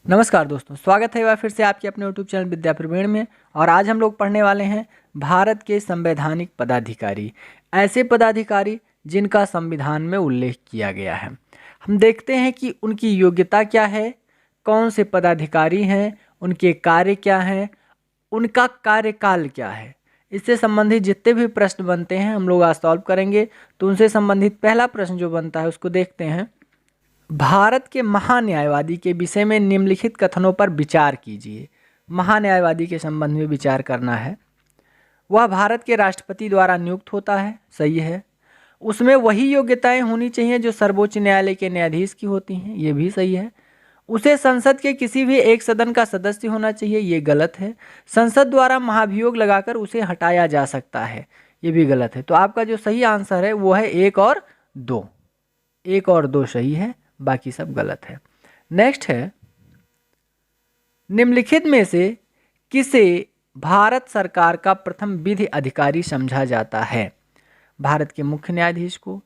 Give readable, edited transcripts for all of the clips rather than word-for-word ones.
नमस्कार दोस्तों, स्वागत है एक बार फिर से आपके अपने यूट्यूब चैनल विद्या प्रवीण में। और आज हम लोग पढ़ने वाले हैं भारत के संवैधानिक पदाधिकारी, ऐसे पदाधिकारी जिनका संविधान में उल्लेख किया गया है। हम देखते हैं कि उनकी योग्यता क्या है, कौन से पदाधिकारी हैं, उनके कार्य क्या हैं, उनका कार्यकाल क्या है। इससे संबंधित जितने भी प्रश्न बनते हैं हम लोग आज सॉल्व करेंगे। तो उनसे संबंधित पहला प्रश्न जो बनता है उसको देखते हैं। भारत के महान्यायवादी के विषय में निम्नलिखित कथनों पर विचार कीजिए। महान्यायवादी के संबंध में विचार करना है। वह भारत के राष्ट्रपति द्वारा नियुक्त होता है, सही है। उसमें वही योग्यताएं होनी चाहिए जो सर्वोच्च न्यायालय के न्यायाधीश की होती हैं, ये भी सही है। उसे संसद के किसी भी एक सदन का सदस्य होना चाहिए, ये गलत है। संसद द्वारा महाभियोग लगाकर उसे हटाया जा सकता है, ये भी गलत है। तो आपका जो सही आंसर है वो है 1 और 2। 1 और 2 सही है, बाकी सब गलत है। नेक्स्ट है, निम्नलिखित में से किसे भारत सरकार का प्रथम विधि अधिकारी समझा जाता है? भारत के मुख्य न्यायाधीश को,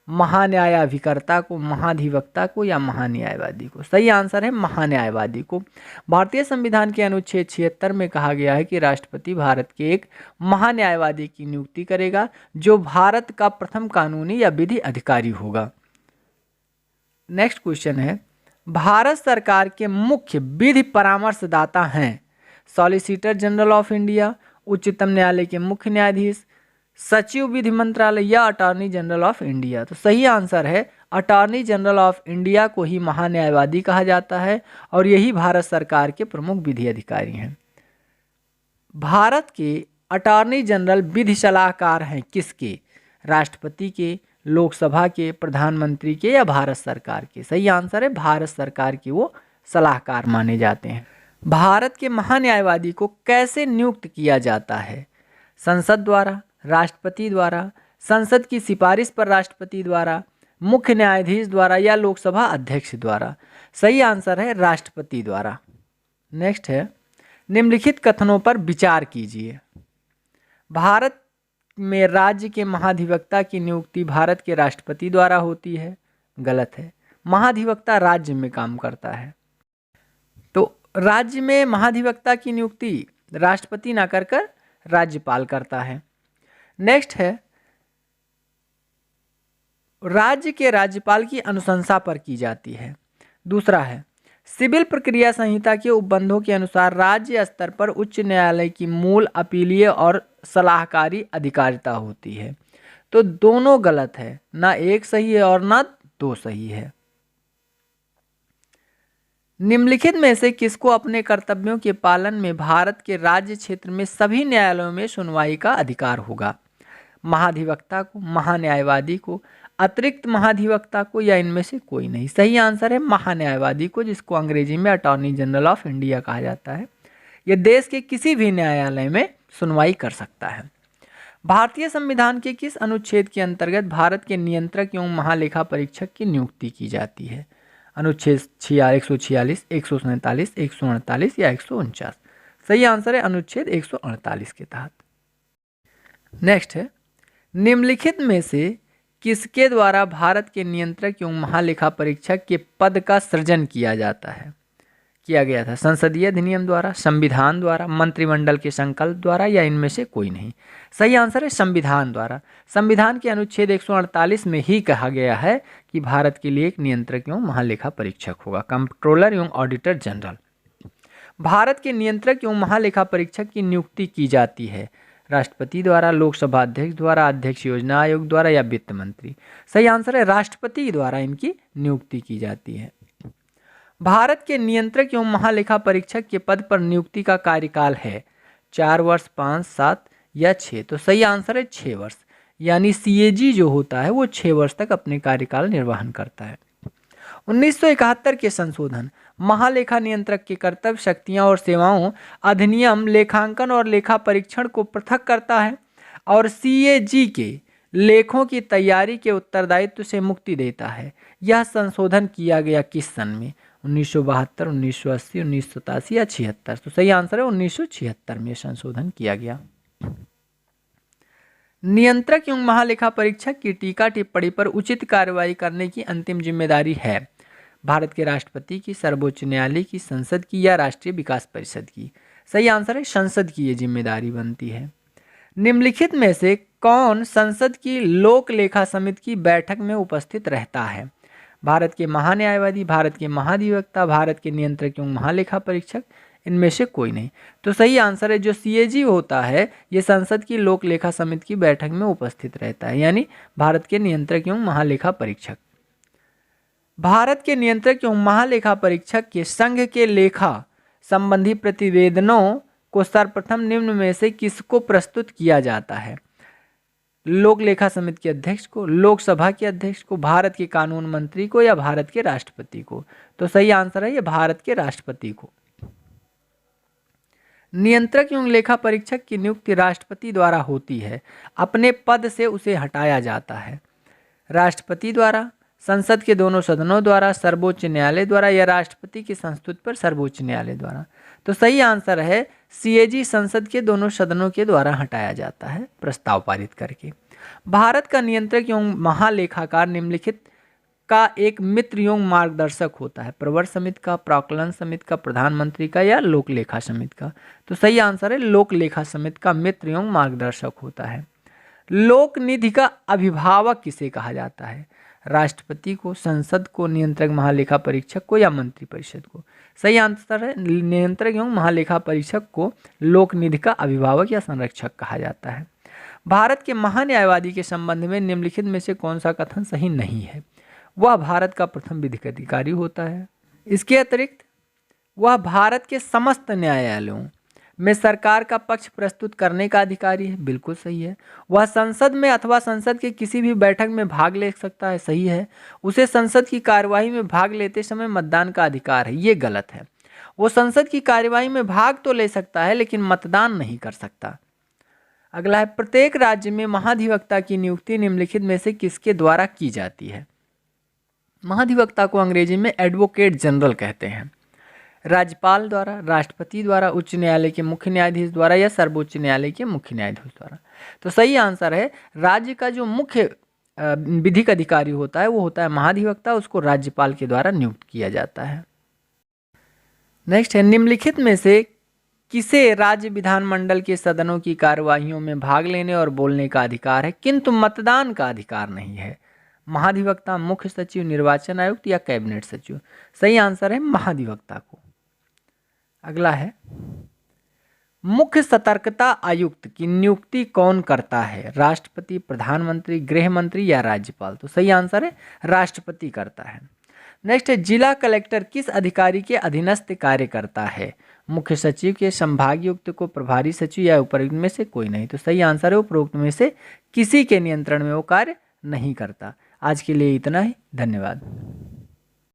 महान्यायाधिकर्ता को, महाधिवक्ता को या महान्यायवादी को? सही आंसर है महान्यायवादी को। भारतीय संविधान के अनुच्छेद 76 में कहा गया है कि राष्ट्रपति भारत के एक महान्यायवादी की नियुक्ति करेगा जो भारत का प्रथम कानूनी या विधि अधिकारी होगा। नेक्स्ट क्वेश्चन है, भारत सरकार के मुख्य विधि परामर्शदाता हैं सॉलिसिटर जनरल ऑफ इंडिया, उच्चतम न्यायालय के मुख्य न्यायाधीश, सचिव विधि मंत्रालय या अटॉर्नी जनरल ऑफ इंडिया? तो सही आंसर है अटॉर्नी जनरल ऑफ इंडिया को ही महान्यायवादी कहा जाता है और यही भारत सरकार के प्रमुख विधि अधिकारी हैं। भारत के अटॉर्नी जनरल विधि सलाहकार हैं किसके? राष्ट्रपति के, लोकसभा के, प्रधानमंत्री के या भारत सरकार के? सही आंसर है भारत सरकार के वो सलाहकार माने जाते हैं। भारत के महान्यायवादी को कैसे नियुक्त किया जाता है? संसद द्वारा, राष्ट्रपति द्वारा, संसद की सिफारिश पर राष्ट्रपति द्वारा, मुख्य न्यायाधीश द्वारा या लोकसभा अध्यक्ष द्वारा? सही आंसर है राष्ट्रपति द्वारा। नेक्स्ट है, निम्नलिखित कथनों पर विचार कीजिए। भारत में राज्य के महाधिवक्ता की नियुक्ति भारत के राष्ट्रपति द्वारा होती है, गलत है। महाधिवक्ता राज्य में काम करता है, तो राज्य में महाधिवक्ता की नियुक्ति राष्ट्रपति ना कर राज्यपाल करता है। नेक्स्ट है, राज्य के राज्यपाल की अनुशंसा पर की जाती है। दूसरा है, सिविल प्रक्रिया संहिता के उपबंधों के अनुसार राज्य स्तर पर उच्च न्यायालय की मूल अपीलीय और सलाहकारी अधिकारिता होती है। तो दोनों गलत है, ना 1 सही है और ना 2 सही है। निम्नलिखित में से किसको अपने कर्तव्यों के पालन में भारत के राज्य क्षेत्र में सभी न्यायालयों में सुनवाई का अधिकार होगा? महाधिवक्ता को, महान्यायवादी को, अतिरिक्त महाधिवक्ता को या इनमें से कोई नहीं? सही आंसर है महान्यायवादी को, जिसको अंग्रेजी में अटॉर्नी जनरल ऑफ इंडिया कहा जाता है। यह देश के किसी भी न्यायालय में सुनवाई कर सकता है। भारतीय संविधान के किस अनुच्छेद के अंतर्गत भारत के नियंत्रक एवं महालेखा परीक्षक की नियुक्ति की जाती है? अनुच्छेद 146, 147, 148 या 149? सही आंसर है अनुच्छेद 148 के तहत। नेक्स्ट है, निम्नलिखित में से किसके द्वारा भारत के नियंत्रक एवं महालेखा परीक्षक के पद का सृजन किया गया था? संसदीय अधिनियम द्वारा, संविधान द्वारा, मंत्रिमंडल के संकल्प द्वारा या इनमें से कोई नहीं? सही आंसर है संविधान द्वारा। संविधान के अनुच्छेद 148 में ही कहा गया है कि भारत के लिए एक नियंत्रक एवं महालेखा परीक्षक होगा, कंट्रोलर एवं ऑडिटर जनरल। भारत के नियंत्रक एवं महालेखा परीक्षक की नियुक्ति की जाती है राष्ट्रपति द्वारा, लोकसभा अध्यक्ष द्वारा, अध्यक्ष योजना आयोग द्वारा या वित्त मंत्री? सही आंसर है राष्ट्रपति द्वारा इनकी नियुक्ति की जाती है। भारत के नियंत्रक एवं महालेखा परीक्षक के पद पर नियुक्ति का कार्यकाल है 4 वर्ष, 5, 7 या 6? तो सही आंसर है 6 वर्ष, यानी CAG जो होता है वो 6 वर्ष तक अपने कार्यकाल निर्वहन करता है। 1971 के संशोधन महालेखा नियंत्रक के कर्तव्य, शक्तियां और सेवाओं अधिनियम लेखांकन और लेखा परीक्षण को पृथक करता है और CAG के लेखों की तैयारी के उत्तरदायित्व से मुक्ति देता है। यह संशोधन किया गया किस सन में? 1972, 1980, 1987 या 76? तो सही आंसर है 1976 में संशोधन किया गया। नियंत्रक एवं महालेखा परीक्षक की टीका टिप्पणी पर उचित कार्रवाई करने की अंतिम जिम्मेदारी है भारत के राष्ट्रपति की, सर्वोच्च न्यायालय की, संसद की या राष्ट्रीय विकास परिषद की? सही आंसर है संसद की ये जिम्मेदारी बनती है। निम्नलिखित में से कौन संसद की लोक लेखा समिति की बैठक में उपस्थित रहता है? भारत के महान्यायवादी, भारत के महाधिवक्ता, भारत के नियंत्रक एवं महालेखा परीक्षक, इनमें से कोई नहीं। तो सही आंसर है जो सीएजी होता है ये संसद की लोक लेखा समिति की बैठक में उपस्थित रहता है, यानी भारत के नियंत्रक एवं महालेखा परीक्षक। भारत के नियंत्रक एवं महालेखा परीक्षक के संघ के लेखा संबंधी प्रतिवेदनों को सर्वप्रथम निम्न में से किसको प्रस्तुत किया जाता है? लोक लेखा समिति के अध्यक्ष को, लोकसभा के अध्यक्ष को, भारत के कानून मंत्री को या भारत के राष्ट्रपति को? तो सही आंसर है ये भारत के राष्ट्रपति को। नियंत्रक एवं लेखा परीक्षक की नियुक्ति राष्ट्रपति द्वारा होती है, अपने पद से उसे हटाया जाता है। राष्ट्रपति द्वारा, संसद के दोनों सदनों द्वारा, सर्वोच्च न्यायालय द्वारा या राष्ट्रपति की संस्तुति पर सर्वोच्च न्यायालय द्वारा? तो सही आंसर है सीएजी संसद के दोनों सदनों के द्वारा हटाया जाता है प्रस्ताव पारित करके। भारत का नियंत्रक एवं महालेखाकार निम्नलिखित का एक मित्र एवं मार्गदर्शक होता है? प्रवर समिति का, प्राक्कलन समिति का, प्रधानमंत्री का या लोक लेखा समिति का? तो सही आंसर है लोक लेखा समिति का मित्र एवं मार्गदर्शक होता है। लोक निधि का अभिभावक किसे कहा जाता है? राष्ट्रपति को, संसद को, नियंत्रक महालेखा परीक्षक को या मंत्री परिषद को? सही आंसर है नियंत्रक एवं महालेखा परीक्षक को लोक निधि का अभिभावक या संरक्षक कहा जाता है। भारत के महान्यायवादी के संबंध में निम्नलिखित में से कौन सा कथन सही नहीं है? वह भारत का प्रथम विधिक अधिकारी होता है। इसके अतिरिक्त वह भारत के समस्त न्यायालयों में सरकार का पक्ष प्रस्तुत करने का अधिकारी है। बिल्कुल सही है। वह संसद में अथवा संसद के किसी भी बैठक में भाग ले सकता है। सही है। उसे संसद की कार्यवाही में भाग लेते समय मतदान का अधिकार है। ये गलत है। वो संसद की कार्यवाही में भाग तो ले सकता है लेकिन मतदान नहीं कर सकता। अगला है, प्रत्येक राज्य में महाधिवक्ता की नियुक्ति निम्नलिखित में से किसके द्वारा की जाती है? महाधिवक्ता को अंग्रेजी में एडवोकेट जनरल कहते हैं। राज्यपाल द्वारा, राष्ट्रपति द्वारा, उच्च न्यायालय के मुख्य न्यायाधीश द्वारा या सर्वोच्च न्यायालय के मुख्य न्यायाधीश द्वारा? तो सही आंसर है राज्य का जो मुख्य विधिक अधिकारी होता है वो होता है महाधिवक्ता, उसको राज्यपाल के द्वारा नियुक्त किया जाता है। नेक्स्ट है, निम्नलिखित में से किसे राज्य विधानमंडल के सदनों की कार्यवाहियों में भाग लेने और बोलने का अधिकार है किंतु मतदान का अधिकार नहीं है? महाधिवक्ता, मुख्य सचिव, निर्वाचन आयुक्त या कैबिनेट सचिव? सही आंसर है महाधिवक्ता को। अगला है, मुख्य सतर्कता आयुक्त की नियुक्ति कौन करता है? राष्ट्रपति, प्रधानमंत्री, गृह मंत्री या राज्यपाल? तो सही आंसर है राष्ट्रपति करता है। नेक्स्ट है, जिला कलेक्टर किस अधिकारी के अधीनस्थ कार्य करता है? मुख्य सचिव के, संभागायुक्त को, प्रभारी सचिव या उपयुक्त में से कोई नहीं? तो सही आंसर है उपरोक्त में से किसी के नियंत्रण में वो कार्य नहीं करता। आज के लिए इतना ही, धन्यवाद।